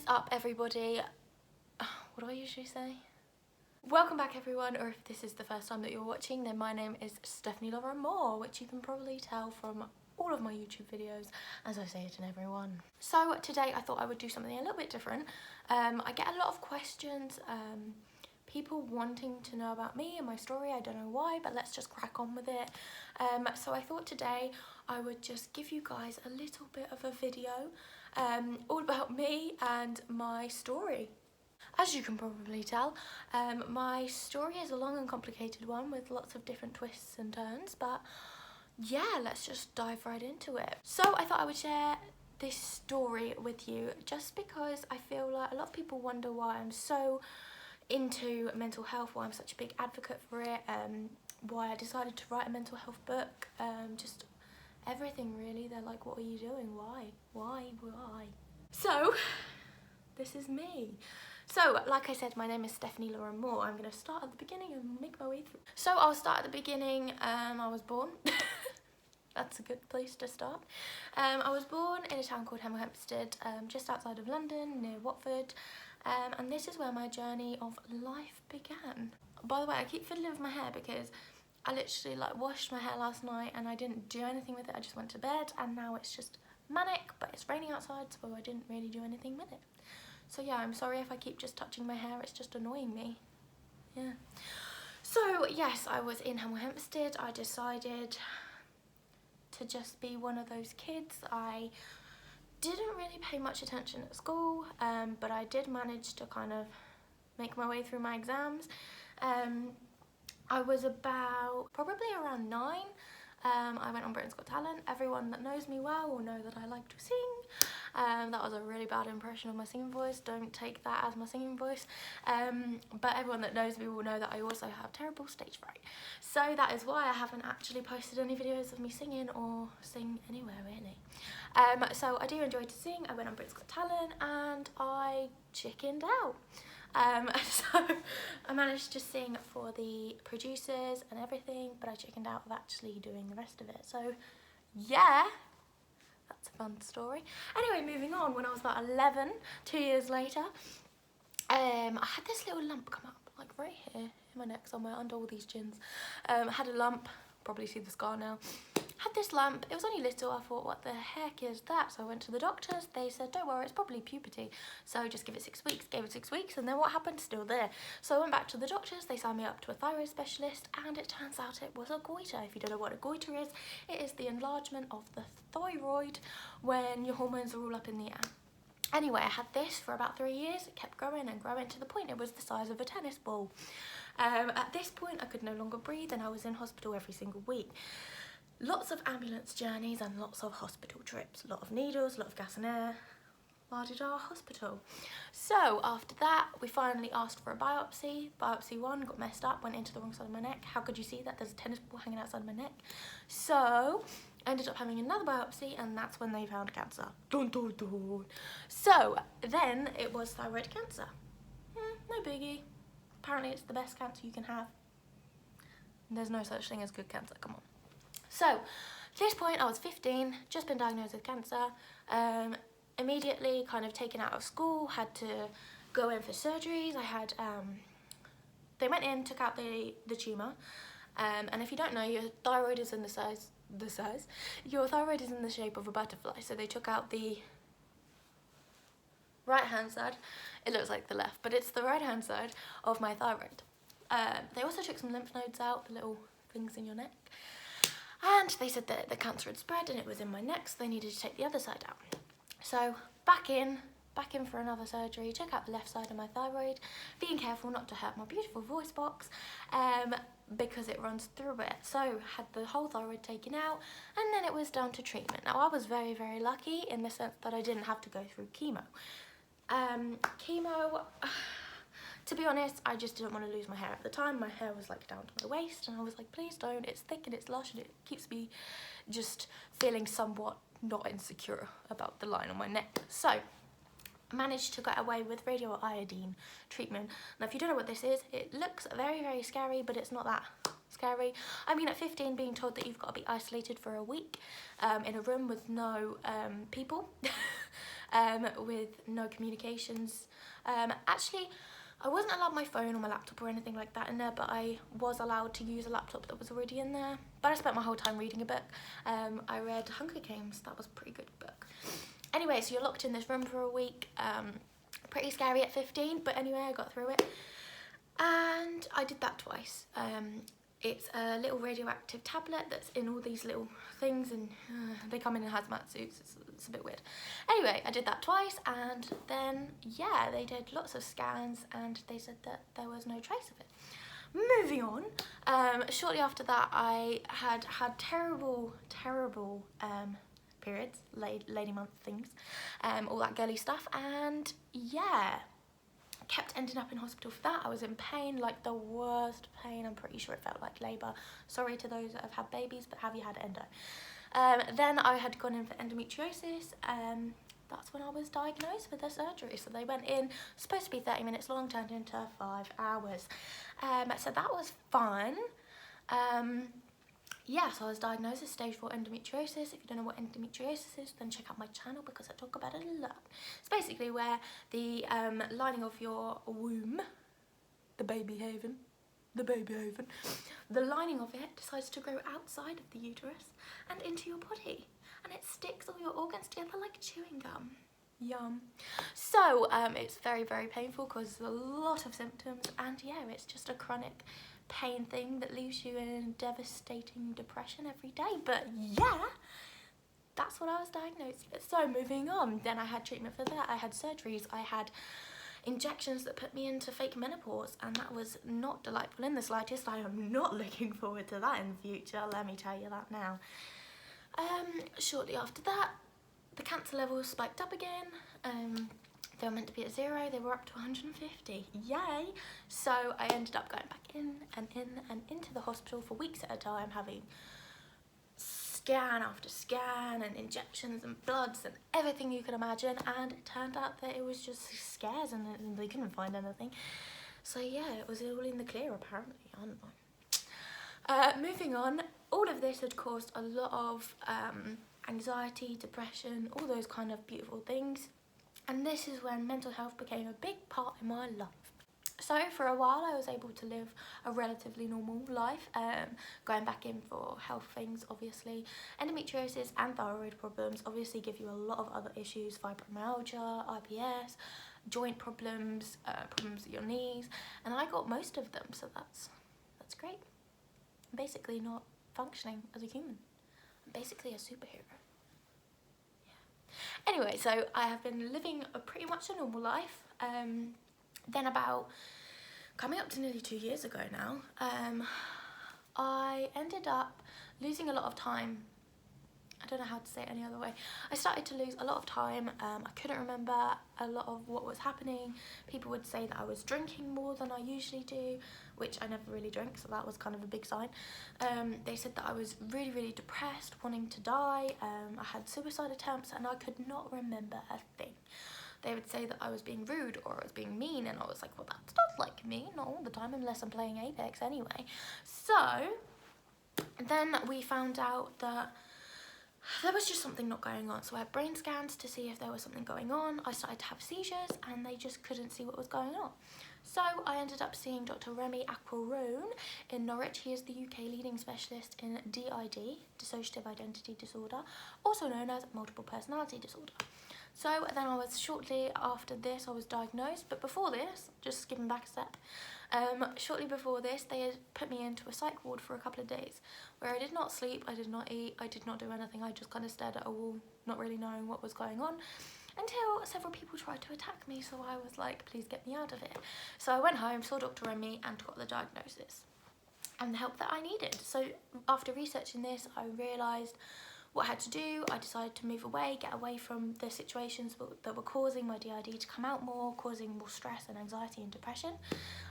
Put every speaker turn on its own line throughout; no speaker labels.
is up, everybody? What do I usually say? Welcome back, everyone, or if this is the first time that you're watching, then my name is Stephanie Lauren Moore, which you can probably tell from all of my YouTube videos as I say it in every one. So today I thought I would do something a little bit different. I get a lot of questions, people wanting to know about me and my story. I don't know why, but let's just crack on with it. So I thought today I would just give you guys a little bit of a video all about me and my story. As you can probably tell, my story is a long and complicated one with lots of different twists and turns, but yeah, let's just dive right into it. So I thought I would share this story with you just because I feel like a lot of people wonder why I'm so into mental health, why I'm such a big advocate for it, why I decided to write a mental health book, just everything really. They're like, what are you doing? Why? So this is me. So, like I said, my name is Stephanie Lauren Moore. I'm going to start at the beginning and make my way through. So I'll start at the beginning. I was born. That's a good place to start. I was born in a town called Hemel Hempstead, just outside of London, near Watford. And this is where my journey of life began. By the way, I keep fiddling with my hair because I literally washed my hair last night and I didn't do anything with it. I just went to bed and now it's just manic, but it's raining outside, so I didn't really do anything with it. So yeah, I'm sorry if I keep just touching my hair, it's just annoying me. Yeah. So yes, I was in Hemel Hempstead. I decided to just be one of those kids. I didn't really pay much attention at school, but I did manage to kind of make my way through my exams. I was probably around 9. I went on Britain's Got Talent. Everyone that knows me well will know that I like to sing. That was a really bad impression of my singing voice. Don't take that as my singing voice. But everyone that knows me will know that I also have terrible stage fright. So that is why I haven't actually posted any videos of me singing or sing anywhere really. So I do enjoy to sing. I went on Britain's Got Talent and I chickened out. So I managed to sing for the producers and everything, but I chickened out of actually doing the rest of it. So yeah, that's a fun story. Anyway, moving on, when I was about 11, 2 years later, I had this little lump come up, like right here in my neck somewhere, under all these chins. I had a lump, probably see the scar now. Had this lump, it was only little. I thought, what the heck is that? So I went to the doctors. They said, don't worry, it's probably puberty, so just give it 6 weeks. Gave it 6 weeks, and then what happened? Still there. So I went back to the doctors. They signed me up to a thyroid specialist, and it turns out it was a goiter. If you don't know what a goiter is, it is the enlargement of the thyroid when your hormones are all up in the air. Anyway, I had this for about 3 years. It kept growing and growing to the point it was the size of a tennis ball. At this point, I could no longer breathe, and I was in hospital every single week. Lots of ambulance journeys and lots of hospital trips. A lot of needles, a lot of gas and air. La-di-da, hospital. So after that, we finally asked for a biopsy. Biopsy 1 got messed up, went into the wrong side of my neck. How could you see that? There's a tennis ball hanging outside my neck. So I ended up having another biopsy, and that's when they found cancer. Dun, dun, dun. So then it was thyroid cancer. No biggie. Apparently it's the best cancer you can have. There's no such thing as good cancer, come on. So, at this point I was 15, just been diagnosed with cancer, immediately kind of taken out of school, had to go in for surgeries. I had, they went in, took out the tumour, and if you don't know, your thyroid is in your thyroid is in the shape of a butterfly, so they took out the right hand side. It looks like the left, but it's the right hand side of my thyroid. They also took some lymph nodes out, the little things in your neck. And they said that the cancer had spread and it was in my neck, so they needed to take the other side out. So back in for another surgery, took out the left side of my thyroid, being careful not to hurt my beautiful voice box, because it runs through it. So had the whole thyroid taken out, and then it was down to treatment. Now I was very, very lucky in the sense that I didn't have to go through chemo. Chemo, to be honest, I just didn't want to lose my hair at the time. My hair was like down to my waist, and I was like, please don't. It's thick and it's lush, and it keeps me just feeling somewhat not insecure about the line on my neck. So I managed to get away with radioiodine treatment. Now, if you don't know what this is, it looks very, very scary, but it's not that scary. I mean, at 15, being told that you've got to be isolated for a week in a room with no people with no communications. Actually, I wasn't allowed my phone or my laptop or anything like that in there, but I was allowed to use a laptop that was already in there. But I spent my whole time reading a book. I read Hunger Games. That was a pretty good book. Anyway, so you're locked in this room for a week. Pretty scary at 15, but anyway, I got through it. And I did that twice. It's a little radioactive tablet that's in all these little things, and they come in hazmat suits. It's a bit weird. Anyway, I did that twice, and then, yeah, they did lots of scans, and they said that there was no trace of it. Moving on, shortly after that, I had terrible periods, lady month things, all that girly stuff, and yeah, kept ending up in hospital for that. I was in pain, like the worst pain. I'm pretty sure it felt like labour. Sorry to those that have had babies, but have you had endo? Then I had gone in for endometriosis. That's when I was diagnosed with the surgery. So they went in, supposed to be 30 minutes long, turned into 5 hours. So that was fun. Yeah, so I was diagnosed with stage 4 endometriosis. If you don't know what endometriosis is, then check out my channel because I talk about it a lot. It's basically where the lining of your womb, the baby haven, the lining of it decides to grow outside of the uterus and into your body. And it sticks all your organs together like chewing gum. Yum. So it's very, very painful, causes a lot of symptoms, and yeah, it's just a chronic pain thing that leaves you in devastating depression every day. But yeah, that's what I was diagnosed with. So moving on, then I had treatment for that. I had surgeries. I had injections that put me into fake menopause, and that was not delightful in the slightest. I am not looking forward to that in the future, let me tell you that now. Shortly after that, the cancer levels spiked up again. They were meant to be at 0, they were up to 150. Yay! So I ended up going back in and into the hospital for weeks at a time, having scan after scan and injections and bloods and everything you can imagine, and it turned out that it was just scares and they couldn't find anything. So yeah, it was all in the clear apparently, I don't know. Moving on, all of this had caused a lot of anxiety, depression, all those kind of beautiful things. And this is when mental health became a big part in my life. So for a while I was able to live a relatively normal life, going back in for health things obviously. Endometriosis and thyroid problems obviously give you a lot of other issues, fibromyalgia, IBS, joint problems, problems with your knees, and I got most of them, so that's great. I'm basically not functioning as a human. I'm basically a superhero. Anyway, so I have been living pretty much a normal life. Then about coming up to nearly 2 years ago now, I ended up losing a lot of time. I don't know how to say it any other way. I started to lose a lot of time. I couldn't remember a lot of what was happening. People would say that I was drinking more than I usually do, which I never really drink, so that was kind of a big sign. They said that I was really, really depressed, wanting to die. I had suicide attempts, and I could not remember a thing. They would say that I was being rude or I was being mean, and I was like, well, that's not like me, not all the time, unless I'm playing Apex anyway. So then we found out that there was just something not going on. So I had brain scans to see if there was something going on. I started to have seizures, and they just couldn't see what was going on. So I ended up seeing Dr. Remy Aquaroon in Norwich. He is the UK leading specialist in DID, dissociative identity disorder, also known as multiple personality disorder. So then I was, shortly after this, I was diagnosed, but before this, just skipping back a step, shortly before this, they had put me into a psych ward for a couple of days, where I did not sleep, I did not eat, I did not do anything. I just kind of stared at a wall, not really knowing what was going on, until several people tried to attack me, so I was like, please get me out of it. So I went home, saw Dr. Remy, and got the diagnosis and the help that I needed. So after researching this, I realised what I had to do. I decided to move away, get away from the situations that were causing my DID to come out more, causing more stress and anxiety and depression.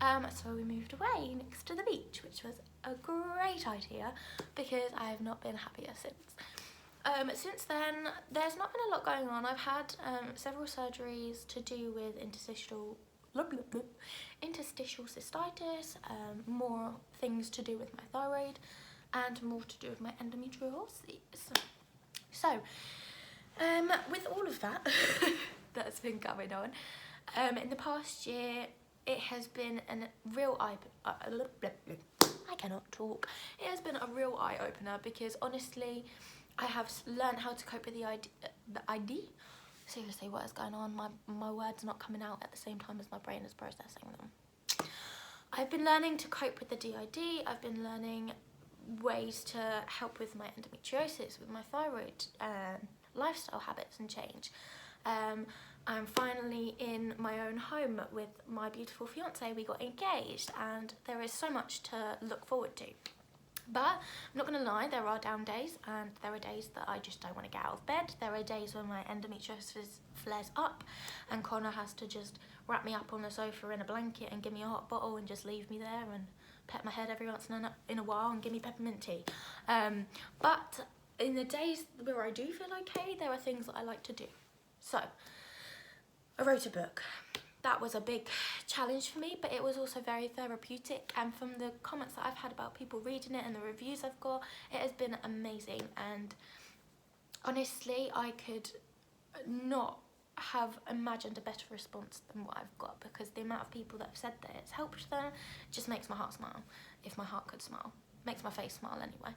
So we moved away next to the beach, which was a great idea because I have not been happier since. Since then, there's not been a lot going on. I've had several surgeries to do with interstitial cystitis, more things to do with my thyroid, and more to do with my endometriosis. So With all of that that's been going on, in the past year, it has been a real I cannot talk. It has been a real eye-opener because honestly, I have learned how to cope with the ID. Seriously, what is going on? My words not coming out at the same time as my brain is processing them. I've been learning to cope with the DID. I've been learning ways to help with my endometriosis, with my thyroid, lifestyle habits and change. I'm finally in my own home with my beautiful fiance. We got engaged and there is so much to look forward to. But I'm not going to lie, there are down days and there are days that I just don't want to get out of bed. There are days when my endometriosis flares up and Connor has to just wrap me up on the sofa in a blanket and give me a hot bottle and just leave me there and pet my head every once in a while and give me peppermint tea. But in the days where I do feel okay, there are things that I like to do. So, I wrote a book. That was a big challenge for me, but it was also very therapeutic, and from the comments that I've had about people reading it and the reviews I've got, it has been amazing. And honestly, I could not have imagined a better response than what I've got, because the amount of people that have said that it's helped them just makes my heart smile. If my heart could smile, makes my face smile anyway.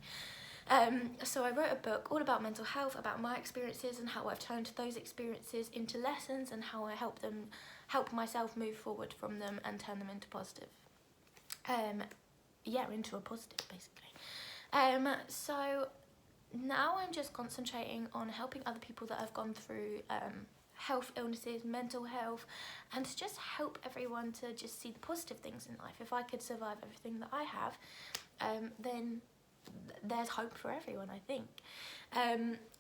So I wrote a book all about mental health, about my experiences and how I've turned those experiences into lessons and how I help myself move forward from them and turn them into positive. Into a positive basically. So now I'm just concentrating on helping other people that have gone through health illnesses, mental health, and to just help everyone to just see the positive things in life. If I could survive everything that I have, then there's hope for everyone, I think.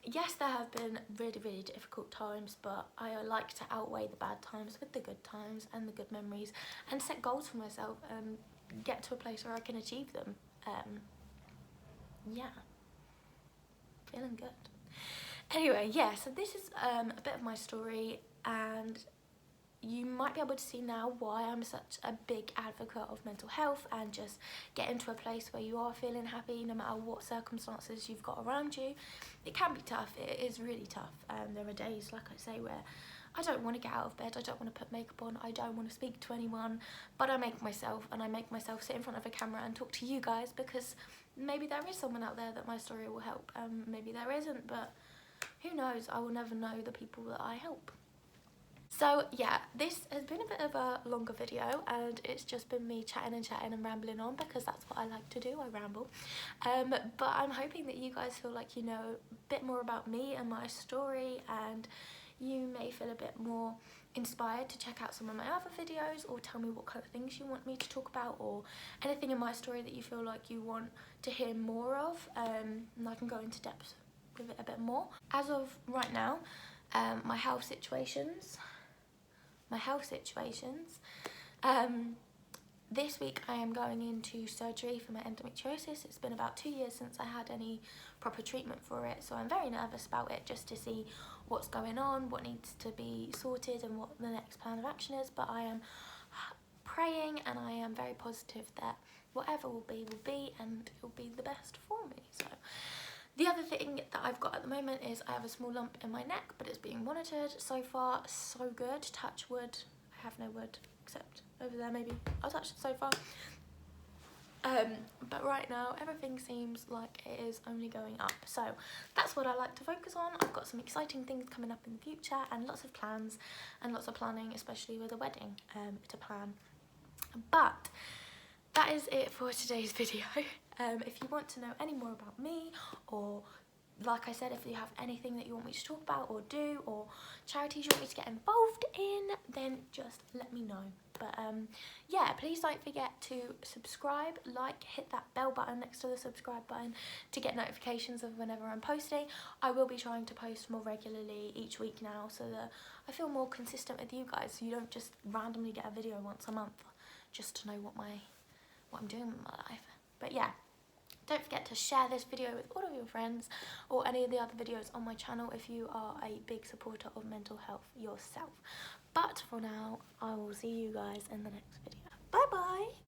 Yes, there have been really, really difficult times, but I like to outweigh the bad times with the good times and the good memories and set goals for myself and get to a place where I can achieve them. Yeah, feeling good. Anyway, yeah, so this is a bit of my story, and you might be able to see now why I'm such a big advocate of mental health and just get into a place where you are feeling happy no matter what circumstances you've got around you. It can be tough, it is really tough. There are days, like I say, where I don't want to get out of bed, I don't want to put makeup on, I don't want to speak to anyone, but I make myself sit in front of a camera and talk to you guys, because maybe there is someone out there that my story will help. Maybe there isn't, but who knows, I will never know the people that I help. So yeah, this has been a bit of a longer video, and it's just been me chatting and rambling on, because that's what I like to do, I ramble. But I'm hoping that you guys feel like you know a bit more about me and my story, and you may feel a bit more inspired to check out some of my other videos, or tell me what kind of things you want me to talk about, or anything in my story that you feel like you want to hear more of, and I can go into depth with it a bit more. As of right now, my health situations. This week I am going into surgery for my endometriosis. It's been about 2 years since I had any proper treatment for it, so I'm very nervous about it, just to see what's going on, what needs to be sorted and what the next plan of action is. But I am praying and I am very positive that whatever will be, and it will be the best for me. So the other thing that I've got at the moment is I have a small lump in my neck, but it's being monitored. So far, so good. Touch wood. I have no wood, except over there maybe. I'll touch the sofa. But right now, everything seems like it is only going up. So that's what I like to focus on. I've got some exciting things coming up in the future, and lots of plans and lots of planning, especially with a wedding to plan. But that is it for today's video. If you want to know any more about me, or like I said, if you have anything that you want me to talk about or do, or charities you want me to get involved in, then just let me know. But yeah, please don't forget to subscribe, like, hit that bell button next to the subscribe button to get notifications of whenever I'm posting. I will be trying to post more regularly each week now, so that I feel more consistent with you guys, so you don't just randomly get a video once a month just to know what I'm doing with my life. But yeah, don't forget to share this video with all of your friends, or any of the other videos on my channel if you are a big supporter of mental health yourself. But for now, I will see you guys in the next video. Bye bye!